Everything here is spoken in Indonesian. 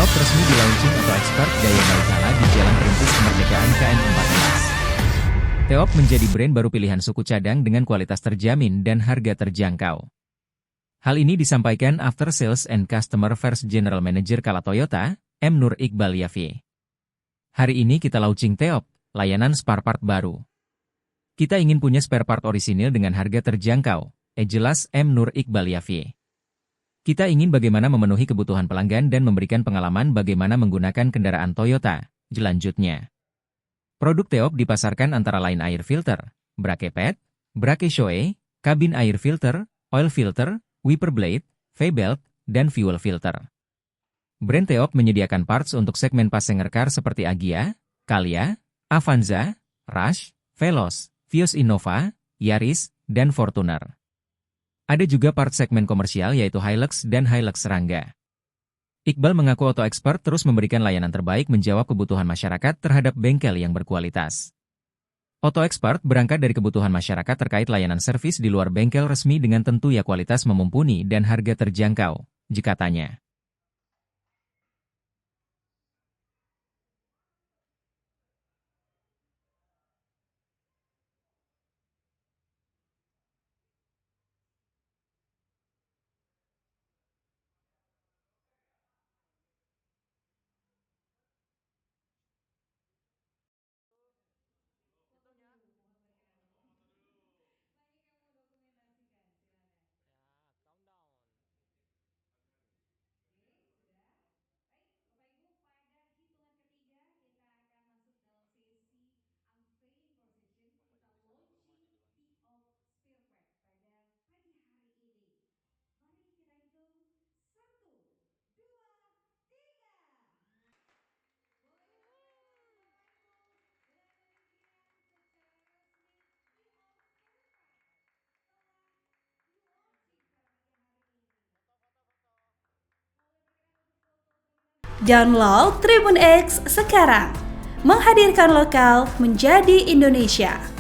Teop resmi di-launching Auto Expert Gaya Baikala di Jalan Perintis Kemerdekaan KM14. Teop menjadi brand baru pilihan suku cadang dengan kualitas terjamin dan harga terjangkau. Hal ini disampaikan After Sales and Customer Affairs General Manager Kala Toyota, M. Nur Iqbal Yafie. Hari ini kita launching Teop, layanan spare part baru. Kita ingin punya spare part orisinil dengan harga terjangkau, jelas M. Nur Iqbal Yafie. Kita ingin bagaimana memenuhi kebutuhan pelanggan dan memberikan pengalaman bagaimana menggunakan kendaraan Toyota, lanjutnya. Produk Teop dipasarkan antara lain air filter, brake pad, brake shoe, kabin air filter, oil filter, wiper blade, V-belt, dan fuel filter. Brand Teop menyediakan parts untuk segmen passenger car seperti Agya, Calya, Avanza, Rush, Veloz, Vios Innova, Yaris, dan Fortuner. Ada juga part segmen komersial yaitu Hilux dan Hilux Rangga. Iqbal mengaku Auto Expert terus memberikan layanan terbaik menjawab kebutuhan masyarakat terhadap bengkel yang berkualitas. Auto Expert berangkat dari kebutuhan masyarakat terkait layanan servis di luar bengkel resmi dengan tentu ya kualitas memumpuni dan harga terjangkau, katanya. Download Tribun X sekarang, menghadirkan lokal menjadi Indonesia.